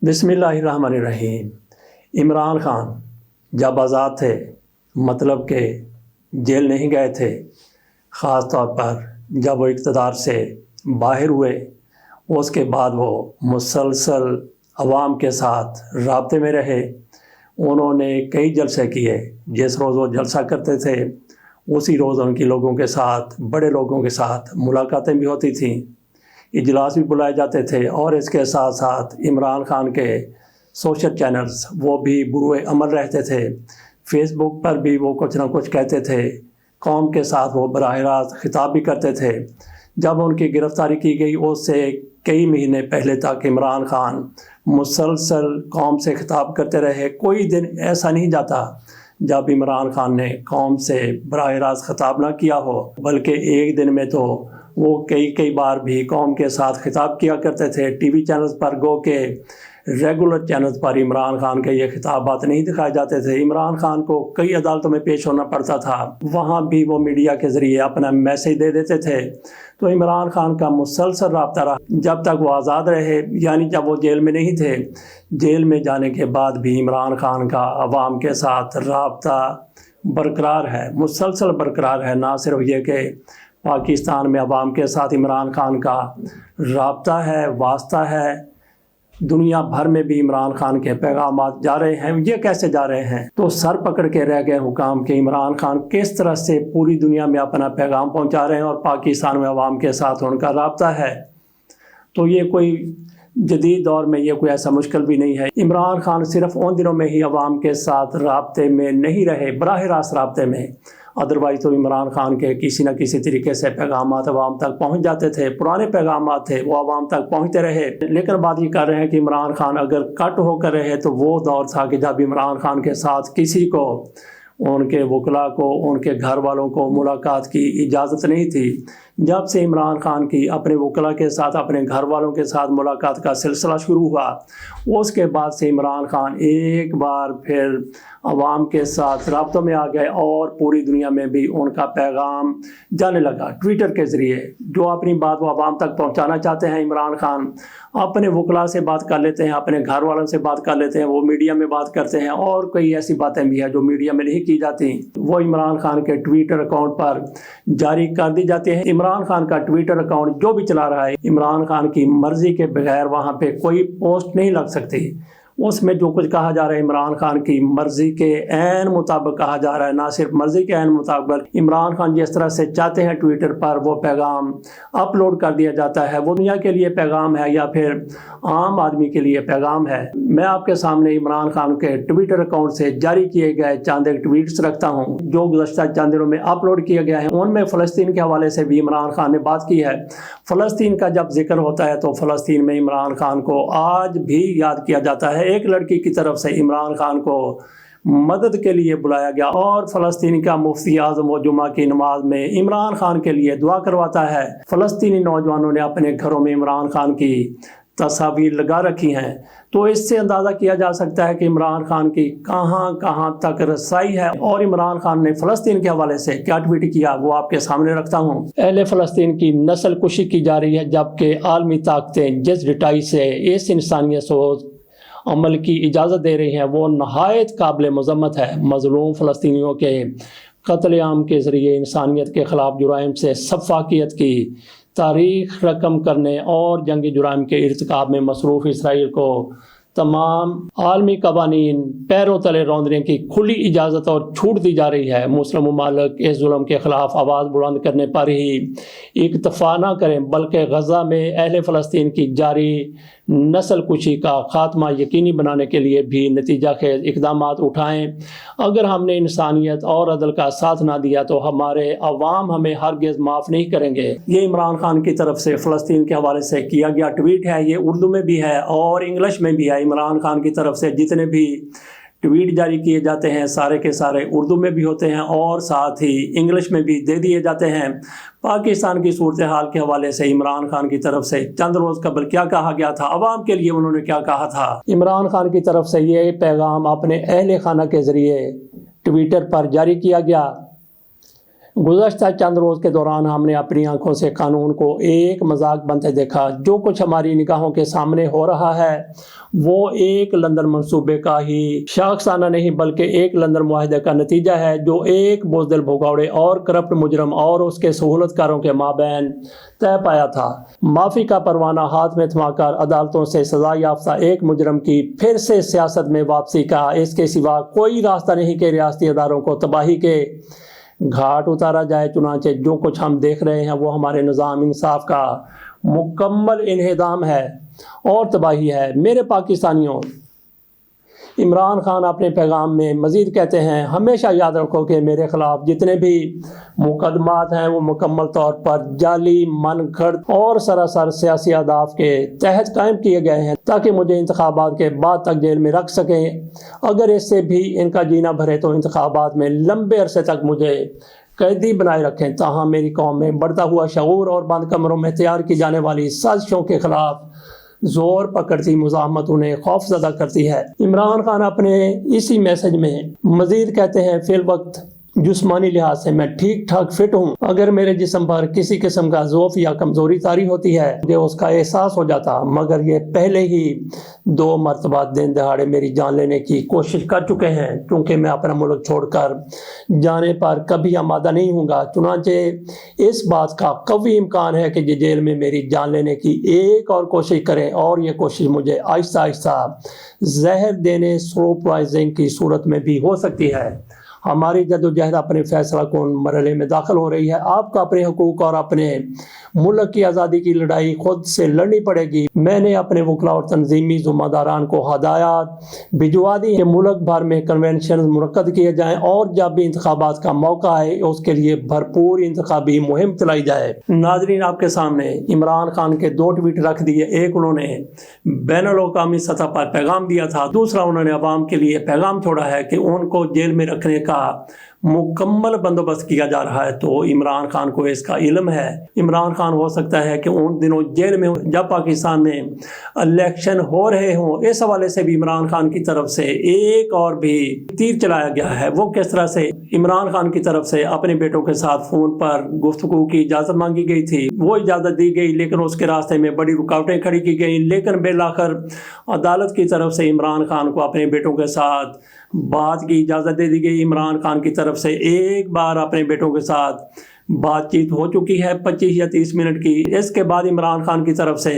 بسم اللہ الرحمن الرحیم۔ عمران خان جب آزاد تھے، مطلب کہ جیل نہیں گئے تھے، خاص طور پر جب وہ اقتدار سے باہر ہوئے، اس کے بعد وہ مسلسل عوام کے ساتھ رابطے میں رہے۔ انہوں نے کئی جلسے کیے، جس روز وہ جلسہ کرتے تھے اسی روز ان کی لوگوں کے ساتھ، بڑے لوگوں کے ساتھ ملاقاتیں بھی ہوتی تھیں، اجلاس بھی بلائے جاتے تھے، اور اس کے ساتھ ساتھ عمران خان کے سوشل چینلز وہ بھی بروئے عمل رہتے تھے۔ فیس بک پر بھی وہ کچھ نہ کچھ کہتے تھے، قوم کے ساتھ وہ براہ راست خطاب بھی کرتے تھے۔ جب ان کی گرفتاری کی گئی، اس سے کئی مہینے پہلے تک عمران خان مسلسل قوم سے خطاب کرتے رہے۔ کوئی دن ایسا نہیں جاتا جب عمران خان نے قوم سے براہ راست خطاب نہ کیا ہو، بلکہ ایک دن میں تو وہ کئی بار بھی قوم کے ساتھ خطاب کیا کرتے تھے۔ ٹی وی چینلز پر گو کہ ریگولر چینلز پر عمران خان کے یہ خطابات نہیں دکھائے جاتے تھے۔ عمران خان کو کئی عدالتوں میں پیش ہونا پڑتا تھا، وہاں بھی وہ میڈیا کے ذریعے اپنا میسیج دے دیتے تھے۔ تو عمران خان کا مسلسل رابطہ رہا جب تک وہ آزاد رہے، یعنی جب وہ جیل میں نہیں تھے۔ جیل میں جانے کے بعد بھی عمران خان کا عوام کے ساتھ رابطہ برقرار ہے، مسلسل برقرار ہے۔ نہ صرف یہ کہ پاکستان میں عوام کے ساتھ عمران خان کا رابطہ ہے، واسطہ ہے، دنیا بھر میں بھی عمران خان کے پیغامات جا رہے ہیں۔ یہ کیسے جا رہے ہیں؟ تو سر پکڑ کے رہ گئے حکام کہ عمران خان کس طرح سے پوری دنیا میں اپنا پیغام پہنچا رہے ہیں، اور پاکستان میں عوام کے ساتھ ان کا رابطہ ہے۔ تو یہ کوئی جدید دور میں یہ کوئی ایسا مشکل بھی نہیں ہے۔ عمران خان صرف ان دنوں میں ہی عوام کے ساتھ رابطے میں نہیں رہے، براہ راست رابطے میں، ادروائز تو عمران خان کے کسی نہ کسی طریقے سے پیغامات عوام تک پہنچ جاتے تھے۔ پرانے پیغامات تھے، وہ عوام تک پہنچتے رہے۔ لیکن بات یہ کر رہے ہیں کہ عمران خان اگر کٹ ہو کر رہے تو وہ دور تھا کہ جب عمران خان کے ساتھ کسی کو، ان کے وکلاء کو، ان کے گھر والوں کو ملاقات کی اجازت نہیں تھی۔ جب سے عمران خان کی اپنے وکلاء کے ساتھ، اپنے گھر والوں کے ساتھ ملاقات کا سلسلہ شروع ہوا، اس کے بعد سے عمران خان ایک بار پھر عوام کے ساتھ رابطوں میں آ گئے، اور پوری دنیا میں بھی ان کا پیغام جانے لگا ٹویٹر کے ذریعے۔ جو اپنی بات وہ عوام تک پہنچانا چاہتے ہیں، عمران خان اپنے وکلاء سے بات کر لیتے ہیں، اپنے گھر والوں سے بات کر لیتے ہیں، وہ میڈیا میں بات کرتے ہیں، اور کئی ایسی باتیں بھی ہیں جو میڈیا میں نہیں کی جاتی، وہ عمران خان کے ٹویٹر اکاؤنٹ پر جاری کر دی جاتی ہیں۔ عمران خان کا ٹویٹر اکاؤنٹ جو بھی چلا رہا ہے، عمران خان کی مرضی کے بغیر وہاں پہ کوئی پوسٹ نہیں لگ سکتی۔ اس میں جو کچھ کہا جا رہا ہے عمران خان کی مرضی کے عین مطابق کہا جا رہا ہے، نہ صرف مرضی کے عین مطابق۔ عمران خان جس طرح سے چاہتے ہیں ٹویٹر پر وہ پیغام اپلوڈ کر دیا جاتا ہے۔ وہ دنیا کے لیے پیغام ہے یا پھر عام آدمی کے لیے پیغام ہے؟ میں آپ کے سامنے عمران خان کے ٹویٹر اکاؤنٹ سے جاری کیے گئے چند ایک ٹویٹس رکھتا ہوں جو گزشتہ چند دنوں میں اپلوڈ کیے گئے ہیں۔ ان میں فلسطین کے حوالے سے بھی عمران خان نے بات کی ہے۔ فلسطین کا جب ذکر ہوتا ہے تو فلسطین میں عمران خان کو آج بھی یاد کیا جاتا ہے۔ ایک لڑکی کی طرف سے عمران خان کو مدد کے لیے بلایا گیا، اور فلسطین کا مفتی اعظم و جمعہ کی نماز میں عمران خان کے لیے دعا کرواتا ہے۔ فلسطینی نوجوانوں نے اپنے گھروں میں عمران خان کی تصاویر لگا رکھی ہیں۔ تو اس سے اندازہ کیا جا سکتا ہے کہ عمران خان کی کہاں کہاں تک رسائی ہے۔ اور عمران خان نے فلسطین کے حوالے سے کیا ٹویٹ کیا، وہ آپ کے سامنے رکھتا ہوں۔ اہل فلسطین کی نسل کشی کی جا رہی ہے، جبکہ عالمی طاقتیں جس ڈٹائی سے اس انسانیت سوز عمل کی اجازت دے رہی ہیں وہ نہایت قابل مذمت ہے۔ مظلوم فلسطینیوں کے قتل عام کے ذریعے انسانیت کے خلاف جرائم سے سفاکیت کی تاریخ رقم کرنے اور جنگی جرائم کے ارتکاب میں مصروف اسرائیل کو تمام عالمی قوانین پیروں تلے روندنے کی کھلی اجازت اور چھوٹ دی جا رہی ہے۔ مسلم ممالک اس ظلم کے خلاف آواز بلند کرنے پر ہی اکتفا نہ کریں، بلکہ غزہ میں اہل فلسطین کی جاری نسل کشی کا خاتمہ یقینی بنانے کے لیے بھی نتیجہ خیز اقدامات اٹھائیں۔ اگر ہم نے انسانیت اور عدل کا ساتھ نہ دیا تو ہمارے عوام ہمیں ہرگز معاف نہیں کریں گے۔ یہ عمران خان کی طرف سے فلسطین کے حوالے سے کیا گیا ٹویٹ ہے۔ یہ اردو میں بھی ہے اور انگلش میں بھی ہے۔ عمران خان کی طرف سے جتنے بھی ٹویٹ جاری کیے جاتے ہیں سارے کے سارے اردو میں بھی ہوتے ہیں، اور ساتھ ہی انگلش میں بھی دے دیے جاتے ہیں۔ پاکستان کی صورتحال کے حوالے سے عمران خان کی طرف سے چند روز قبل کیا کہا گیا تھا، عوام کے لیے انہوں نے کیا کہا تھا۔ عمران خان کی طرف سے یہ پیغام اپنے اہل خانہ کے ذریعے ٹویٹر پر جاری کیا گیا۔ गुज़श्ता चंद रोज़ के दौरान हमने अपनी आंखों से कानून को एक मजाक बनते देखा। जो कुछ हमारी निगाहों के सामने हो रहा है वो एक लंदन मंसूबे का ही शाखसाना नहीं बल्कि एक लंदन मुआहदे का नतीजा है, जो एक बुज़दिल भगौड़े और करप्ट मुजरम और उसके सहूलतकारों के माबैन तय पाया था। माफ़ी का परवाना हाथ में थमाकर अदालतों से सजा याफ्ता एक मुजरम की फिर से सियासत में वापसी का इसके सिवा कोई रास्ता नहीं कि रियासती अदारों को तबाही के घाट उतारा जाए। चुनांचे जो कुछ हम देख रहे हैं वो हमारे निज़ाम इंसाफ का मुकम्मल इन्हिदाम है और तबाही है। मेरे पाकिस्तानियों, इमरान खान अपने पैगाम में मज़ीद कहते हैं, हमेशा याद रखो कि मेरे ख़िलाफ़ जितने भी मुकदमात हैं वो मुकम्मल तौर पर जाली, मनगढ़ंत और सरासर सियासी अहदाफ के तहत कायम किए गए हैं ताकि मुझे इंतखाबात के बाद तक जेल में रख सकें। अगर इससे भी इनका जीना भरे तो इंतखाबात में लंबे अरसे तक मुझे कैदी बनाए रखें। ताहम मेरी कौम में बढ़ता हुआ शऊर और बंद कमरों में तैयार की जाने वाली साजिशों के खिलाफ जोर पकड़ती मुज़ाहमत उन्हें खौफज़दा करती है। इमरान खान अपने इसी मैसेज में मज़ीद कहते हैं, फिल वक्त जिस्मानी लिहाज से मैं ठीक ठाक फिट हूँ। अगर मेरे जिस्म पर किसी किस्म का ज़ौफ़ या कमज़ोरी तारी होती है मुझे उसका एहसास हो जाता, मगर ये पहले ही 2 मरतबा दिन दहाड़े मेरी जान लेने की कोशिश कर चुके हैं। क्योंकि मैं अपना मुल्क छोड़कर जाने पर कभी आमादा नहीं हूँगा। चुनांचे इस बात का कवी इम्कान है कि ये जेल में मेरी जान लेने की एक और कोशिश करें और ये कोशिश मुझे आहिस्ता आहिस्ता जहर देने, स्लो पॉइजनिंग की सूरत में भी हो सकती है। हमारी जद्दोजहद अपने फैसला कौन मरहले में दाखिल हो रही है। आपको अपने हुकूक और अपने मुल्क की आज़ादी की लड़ाई खुद से लड़नी पड़ेगी। मैंने अपने वकला और तंजीमी ज़िम्मेदारान को हदायत भिजवा दी कि मुल्क भर में कन्वेंशन मुनक्कद किए जाएँ और जब भी इंतखाबात का मौका आए उसके लिए भरपूर इंतखाबी मुहिम चलाई जाए। नाज़रीन, आपके सामने इमरान खान के 2 ट्वीट रख दिए। एक, उन्होंने बैनुल-अक़वामी सतह पर पैगाम दिया था। दूसरा, उन्होंने अवाम के लिए पैगाम छोड़ा है कि उनको जेल में रखने का मुकम्मल बंदोबस्त किया जा रहा है। तो इमरान खान को इसका इल्म है। इमरान खान हो सकता है कि उन दिनों जेल में जब पाकिस्तान में इलेक्शन हो रहे हों। इस हवाले से भी इमरान खान की तरफ से एक और भी तीर चलाया गया है। वो किस तरह से इमरान खान की तरफ से अपने बेटों के साथ फ़ोन पर गुफ्तगू की इजाज़त मांगी गई थी, वो इजाज़त दी गई, लेकिन उसके रास्ते में बड़ी रुकावटें खड़ी की गई। लेकिन बिलाखिर अदालत की तरफ से इमरान खान को अपने बेटों के साथ बात की इजाज़त दे दी गई। इमरान खान की तरफ से एक बार अपने बेटों के साथ बातचीत हो चुकी है 25 या 30 मिनट की। इसके बाद इमरान खान की तरफ से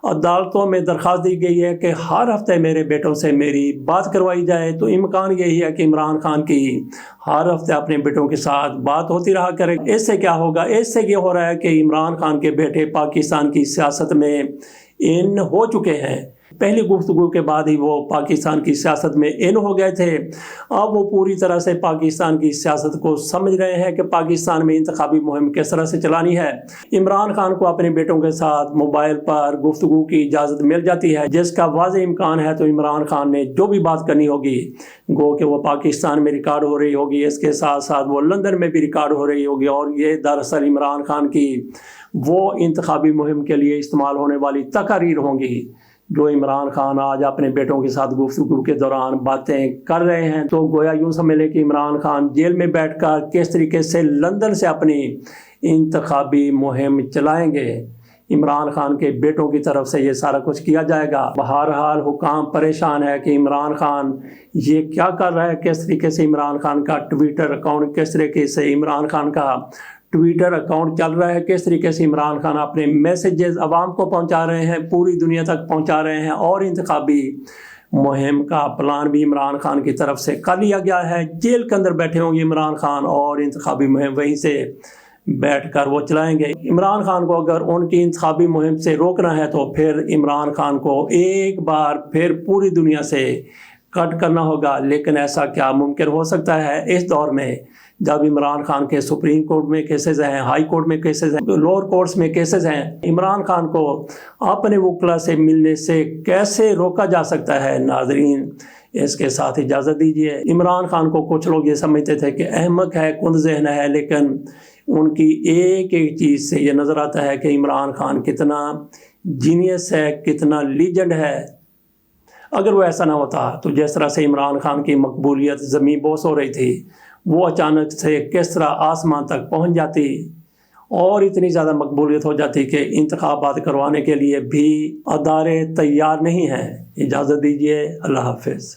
अदालतों में दरख्वास्त दी गई है कि हर हफ्ते मेरे बेटों से मेरी बात करवाई जाए। तो इम्कान यही है कि इमरान खान की हर हफ्ते अपने बेटों के साथ बात होती रहा करे। इससे क्या होगा? इससे ये हो रहा है कि इमरान खान के बेटे पाकिस्तान की सियासत में इन हो चुके हैं। पहली गुफ्तगू के बाद ही वो पाकिस्तान की सियासत में इन हो गए थे। अब वो पूरी तरह से पाकिस्तान की सियासत को समझ रहे हैं कि पाकिस्तान में इंतखाबी मुहिम किस तरह से चलानी है। इमरान खान को अपने बेटों के साथ मोबाइल पर गुफ्तगू की इजाज़त मिल जाती है, जिसका वाज़ेह इम्कान है। तो इमरान खान ने जो भी बात करनी होगी गो कि वो पाकिस्तान में रिकॉर्ड हो रही होगी, इसके साथ साथ वो लंदन में भी रिकॉर्ड हो रही होगी। और ये दरअसल इमरान खान की वो इंतखाबी मुहिम के लिए इस्तेमाल होने वाली तकारीर होंगी जो इमरान खान आज अपने बेटों के साथ गुफ्तगू के दौरान बातें कर रहे हैं। तो गोया यूँ समझ लें कि इमरान खान जेल में बैठकर किस तरीके से लंदन से अपनी इंतखाबी मुहिम चलाएंगे। इमरान खान के बेटों की तरफ से ये सारा कुछ किया जाएगा। बहरहाल हुकाम परेशान है कि इमरान खान ये क्या कर रहा है, किस तरीके से इमरान खान का ट्विटर अकाउंट, किस तरीके से इमरान खान का ट्विटर अकाउंट चल रहा है, किस तरीके से इमरान खान अपने मैसेजेस आवाम को पहुंचा रहे हैं, पूरी दुनिया तक पहुंचा रहे हैं। और इंतखाबी मुहिम का प्लान भी इमरान खान की तरफ से कर लिया गया है। जेल के अंदर बैठे होंगे इमरान खान और इंतखाबी मुहिम वहीं से बैठकर वो चलाएंगे। इमरान खान को अगर उनकी इंतखाबी मुहिम से रोकना है तो फिर इमरान खान को एक बार फिर पूरी दुनिया से कट करना होगा। लेकिन ऐसा क्या मुमकिन हो सकता है इस दौर में जब इमरान खान के सुप्रीम कोर्ट में केसेस हैं, हाई कोर्ट में केसेस हैं, लोअर कोर्ट्स में केसेस हैं। इमरान खान को अपने वकला से मिलने से कैसे रोका जा सकता है? नाजरीन, इसके साथ इजाज़त दीजिए। इमरान खान को कुछ लोग ये समझते थे कि अहमक है, कुंद ज़हन है, लेकिन उनकी एक एक चीज़ से ये नज़र आता है कि इमरान खान कितना जीनियस है, कितना लीजेंड है। अगर वो ऐसा ना होता तो जिस तरह से इमरान खान की मकबूलियत ज़मीन बोस हो रही थी وہ اچانک سے کس طرح آسمان تک پہنچ جاتی اور اتنی زیادہ مقبولیت ہو جاتی کہ انتخابات کروانے کے لیے بھی ادارے تیار نہیں ہیں۔ اجازت دیجیے، اللہ حافظ۔